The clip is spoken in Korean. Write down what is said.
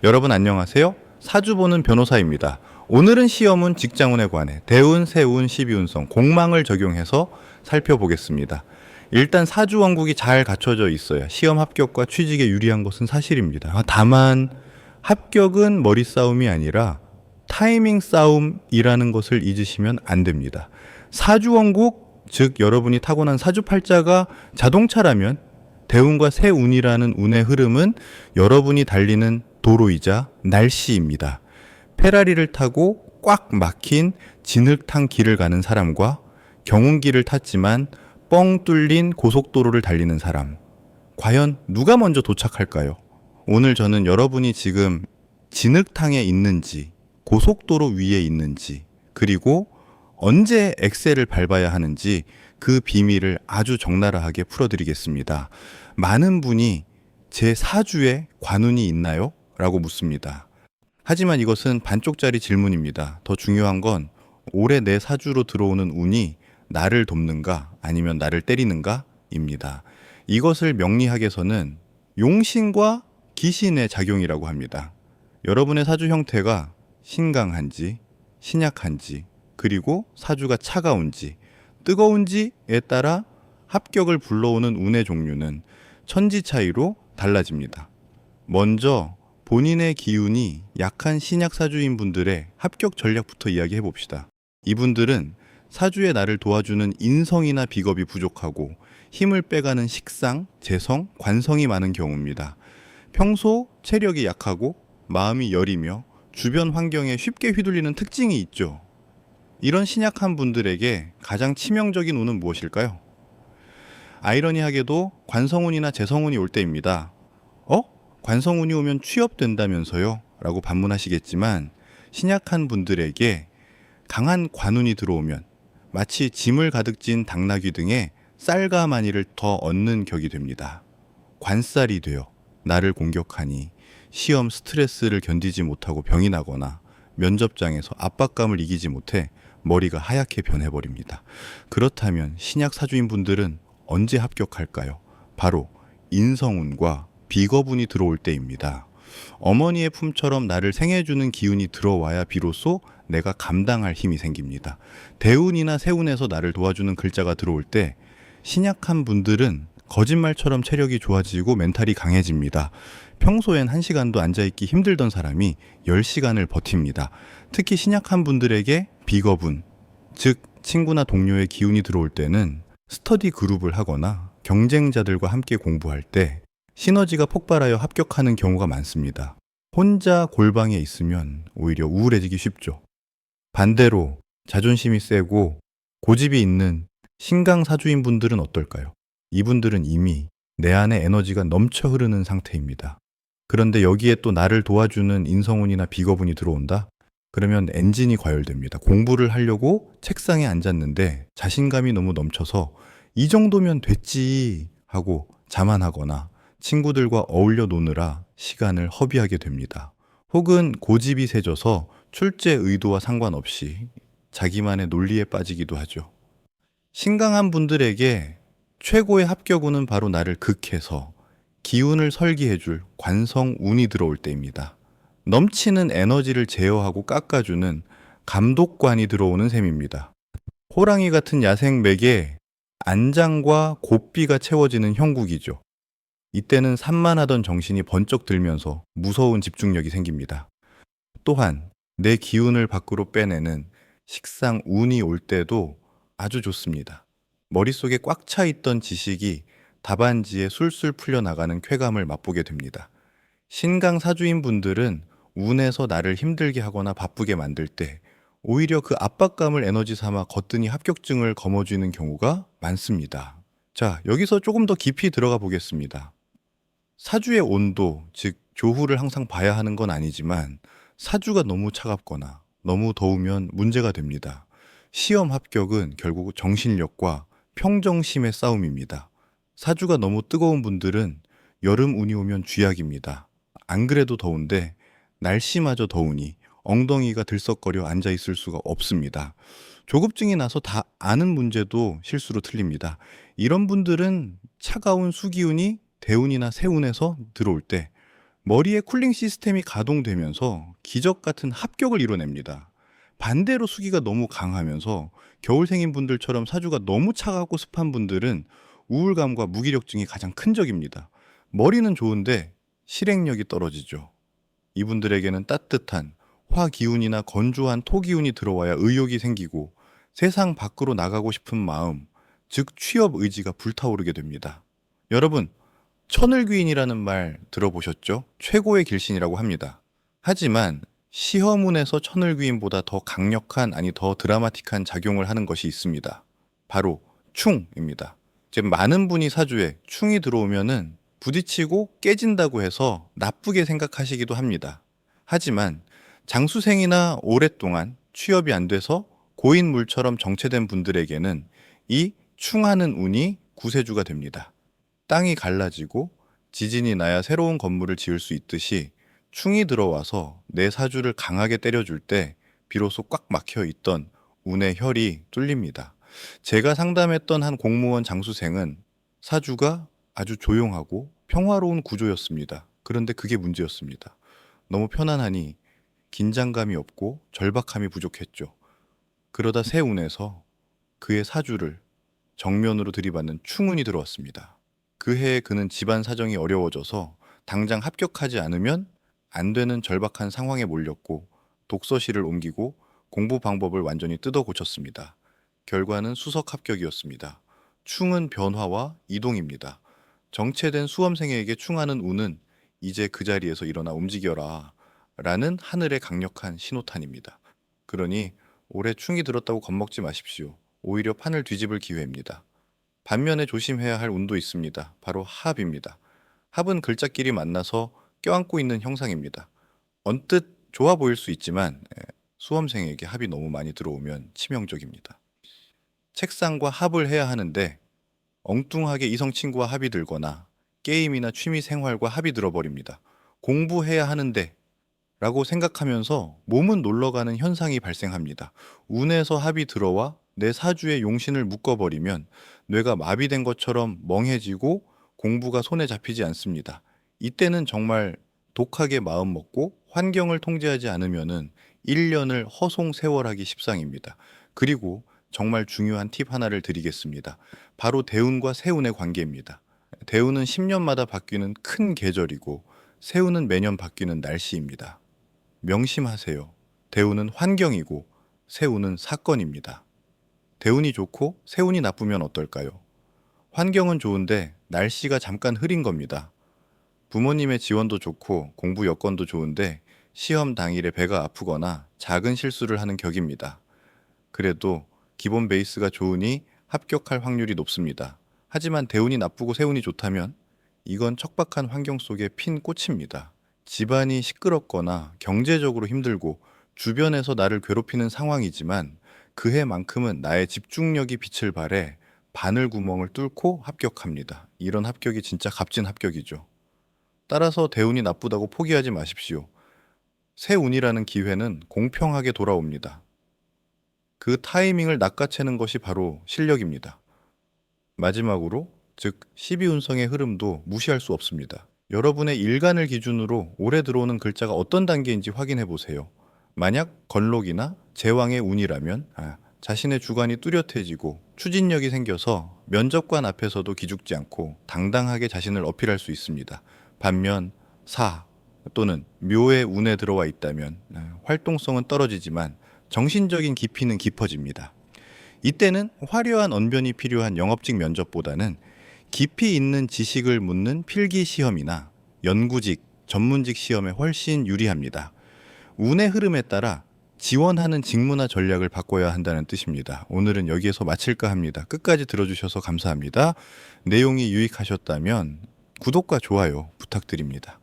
여러분 안녕하세요. 사주 보는 변호사입니다. 오늘은 시험운 직장운에 관해 대운, 세운, 12운성, 공망을 적용해서 살펴보겠습니다. 일단 사주 원국이 잘 갖춰져 있어야 시험 합격과 취직에 유리한 것은 사실입니다. 다만 합격은 머리 싸움이 아니라 타이밍 싸움이라는 것을 잊으시면 안 됩니다. 사주 원국, 즉 여러분이 타고난 사주팔자가 자동차라면 대운과 세운이라는 운의 흐름은 여러분이 달리는 도로이자 날씨입니다. 페라리를 타고 꽉 막힌 진흙탕 길을 가는 사람과 경운길을 탔지만 뻥 뚫린 고속도로를 달리는 사람, 과연 누가 먼저 도착할까요? 오늘 저는 여러분이 지금 진흙탕에 있는지, 고속도로 위에 있는지, 그리고 언제 엑셀을 밟아야 하는지 그 비밀을 아주 적나라하게 풀어드리겠습니다. 많은 분이 제 사주에 관운이 있나요? 라고 묻습니다. 하지만 이것은 반쪽짜리 질문입니다. 더 중요한 건 올해 내 사주로 들어오는 운이 나를 돕는가 아니면 나를 때리는가 입니다. 이것을 명리학에서는 용신과 기신의 작용이라고 합니다. 여러분의 사주 형태가 신강한지 신약한지 그리고 사주가 차가운지 뜨거운지에 따라 합격을 불러오는 운의 종류는 천지 차이로 달라집니다. 먼저 본인의 기운이 약한 신약 사주인 분들의 합격 전략부터 이야기해 봅시다. 이분들은 사주에 나를 도와주는 인성이나 비겁이 부족하고 힘을 빼가는 식상, 재성, 관성이 많은 경우입니다. 평소 체력이 약하고 마음이 여리며 주변 환경에 쉽게 휘둘리는 특징이 있죠. 이런 신약한 분들에게 가장 치명적인 운은 무엇일까요? 아이러니하게도 관성운이나 재성운이 올 때입니다. 관성운이 오면 취업된다면서요? 라고 반문하시겠지만 신약한 분들에게 강한 관운이 들어오면 마치 짐을 가득 진 당나귀 등의 쌀과 마니를 더 얻는 격이 됩니다. 관살이 되어 나를 공격하니 시험 스트레스를 견디지 못하고 병이 나거나 면접장에서 압박감을 이기지 못해 머리가 하얗게 변해버립니다. 그렇다면 신약 사주인 분들은 언제 합격할까요? 바로 인성운과 비거분이 들어올 때입니다. 어머니의 품처럼 나를 생해주는 기운이 들어와야 비로소 내가 감당할 힘이 생깁니다. 대운이나 세운에서 나를 도와주는 글자가 들어올 때 신약한 분들은 거짓말처럼 체력이 좋아지고 멘탈이 강해집니다. 평소엔 1시간도 앉아있기 힘들던 사람이 10시간을 버팁니다. 특히 신약한 분들에게 비거분, 즉 친구나 동료의 기운이 들어올 때는 스터디 그룹을 하거나 경쟁자들과 함께 공부할 때 시너지가 폭발하여 합격하는 경우가 많습니다. 혼자 골방에 있으면 오히려 우울해지기 쉽죠. 반대로 자존심이 세고 고집이 있는 신강사주인 분들은 어떨까요? 이분들은 이미 내 안에 에너지가 넘쳐 흐르는 상태입니다. 그런데 여기에 또 나를 도와주는 인성운이나 비거분이 들어온다? 그러면 엔진이 과열됩니다. 공부를 하려고 책상에 앉았는데 자신감이 너무 넘쳐서 이 정도면 됐지 하고 자만하거나 친구들과 어울려 노느라 시간을 허비하게 됩니다. 혹은 고집이 세져서 출제 의도와 상관없이 자기만의 논리에 빠지기도 하죠. 신강한 분들에게 최고의 합격운은 바로 나를 극해서 기운을 설기해줄 관성운이 들어올 때입니다. 넘치는 에너지를 제어하고 깎아주는 감독관이 들어오는 셈입니다. 호랑이 같은 야생맥에 안장과 고삐가 채워지는 형국이죠. 이때는 산만하던 정신이 번쩍 들면서 무서운 집중력이 생깁니다. 또한 내 기운을 밖으로 빼내는 식상 운이 올 때도 아주 좋습니다. 머릿속에 꽉 차 있던 지식이 답안지에 술술 풀려나가는 쾌감을 맛보게 됩니다. 신강 사주인 분들은 운에서 나를 힘들게 하거나 바쁘게 만들 때 오히려 그 압박감을 에너지 삼아 거뜬히 합격증을 거머쥐는 경우가 많습니다. 자, 여기서 조금 더 깊이 들어가 보겠습니다. 사주의 온도, 즉 조후를 항상 봐야 하는 건 아니지만 사주가 너무 차갑거나 너무 더우면 문제가 됩니다. 시험 합격은 결국 정신력과 평정심의 싸움입니다. 사주가 너무 뜨거운 분들은 여름 운이 오면 쥐약입니다. 안 그래도 더운데 날씨마저 더우니 엉덩이가 들썩거려 앉아있을 수가 없습니다. 조급증이 나서 다 아는 문제도 실수로 틀립니다. 이런 분들은 차가운 수기운이 대운이나 세운에서 들어올 때 머리의 쿨링 시스템이 가동되면서 기적 같은 합격을 이뤄냅니다. 반대로 수기가 너무 강하면서 겨울생인 분들처럼 사주가 너무 차갑고 습한 분들은 우울감과 무기력증이 가장 큰 적입니다. 머리는 좋은데 실행력이 떨어지죠. 이분들에게는 따뜻한 화 기운이나 건조한 토 기운이 들어와야 의욕이 생기고 세상 밖으로 나가고 싶은 마음, 즉 취업 의지가 불타오르게 됩니다. 여러분, 천을귀인이라는 말 들어보셨죠? 최고의 길신이라고 합니다. 하지만 시험운에서 천을귀인보다 더 강력한, 아니 더 드라마틱한 작용을 하는 것이 있습니다. 바로 충입니다. 지금 많은 분이 사주에 충이 들어오면은 부딪히고 깨진다고 해서 나쁘게 생각하시기도 합니다. 하지만 장수생이나 오랫동안 취업이 안 돼서 고인물처럼 정체된 분들에게는 이 충하는 운이 구세주가 됩니다. 땅이 갈라지고 지진이 나야 새로운 건물을 지을 수 있듯이 충이 들어와서 내 사주를 강하게 때려줄 때 비로소 꽉 막혀 있던 운의 혈이 뚫립니다. 제가 상담했던 한 공무원 장수생은 사주가 아주 조용하고 평화로운 구조였습니다. 그런데 그게 문제였습니다. 너무 편안하니 긴장감이 없고 절박함이 부족했죠. 그러다 새 운에서 그의 사주를 정면으로 들이받는 충운이 들어왔습니다. 그 해에 그는 집안 사정이 어려워져서 당장 합격하지 않으면 안 되는 절박한 상황에 몰렸고 독서실을 옮기고 공부 방법을 완전히 뜯어 고쳤습니다. 결과는 수석 합격이었습니다. 충은 변화와 이동입니다. 정체된 수험생에게 충하는 운은 이제 그 자리에서 일어나 움직여라 라는 하늘의 강력한 신호탄입니다. 그러니 올해 충이 들었다고 겁먹지 마십시오. 오히려 판을 뒤집을 기회입니다. 반면에 조심해야 할 운도 있습니다. 바로 합입니다. 합은 글자끼리 만나서 껴안고 있는 형상입니다. 언뜻 좋아 보일 수 있지만 수험생에게 합이 너무 많이 들어오면 치명적입니다. 책상과 합을 해야 하는데 엉뚱하게 이성 친구와 합이 들거나 게임이나 취미 생활과 합이 들어버립니다. 공부해야 하는데 라고 생각하면서 몸은 놀러가는 현상이 발생합니다. 운에서 합이 들어와 내 사주에 용신을 묶어버리면 뇌가 마비된 것처럼 멍해지고 공부가 손에 잡히지 않습니다. 이때는 정말 독하게 마음 먹고 환경을 통제하지 않으면은 1년을 허송세월하기 십상입니다. 그리고 정말 중요한 팁 하나를 드리겠습니다. 바로 대운과 세운의 관계입니다. 대운은 10년마다 바뀌는 큰 계절이고 세운은 매년 바뀌는 날씨입니다. 명심하세요. 대운은 환경이고 세운은 사건입니다. 대운이 좋고 세운이 나쁘면 어떨까요? 환경은 좋은데 날씨가 잠깐 흐린 겁니다. 부모님의 지원도 좋고 공부 여건도 좋은데 시험 당일에 배가 아프거나 작은 실수를 하는 격입니다. 그래도 기본 베이스가 좋으니 합격할 확률이 높습니다. 하지만 대운이 나쁘고 세운이 좋다면 이건 척박한 환경 속에 핀 꽃입니다. 집안이 시끄럽거나 경제적으로 힘들고 주변에서 나를 괴롭히는 상황이지만 그 해만큼은 나의 집중력이 빛을 발해 바늘 구멍을 뚫고 합격합니다. 이런 합격이 진짜 값진 합격이죠. 따라서 대운이 나쁘다고 포기하지 마십시오. 새 운이라는 기회는 공평하게 돌아옵니다. 그 타이밍을 낚아채는 것이 바로 실력입니다. 마지막으로, 즉 12운성의 흐름도 무시할 수 없습니다. 여러분의 일간을 기준으로 올해 들어오는 글자가 어떤 단계인지 확인해 보세요. 만약 건록이나 제왕의 운이라면 자신의 주관이 뚜렷해지고 추진력이 생겨서 면접관 앞에서도 기죽지 않고 당당하게 자신을 어필할 수 있습니다. 반면 사 또는 묘의 운에 들어와 있다면 활동성은 떨어지지만 정신적인 깊이는 깊어집니다. 이때는 화려한 언변이 필요한 영업직 면접보다는 깊이 있는 지식을 묻는 필기 시험이나 연구직, 전문직 시험에 훨씬 유리합니다. 운의 흐름에 따라 지원하는 직무나 전략을 바꿔야 한다는 뜻입니다. 오늘은 여기에서 마칠까 합니다. 끝까지 들어주셔서 감사합니다. 내용이 유익하셨다면 구독과 좋아요 부탁드립니다.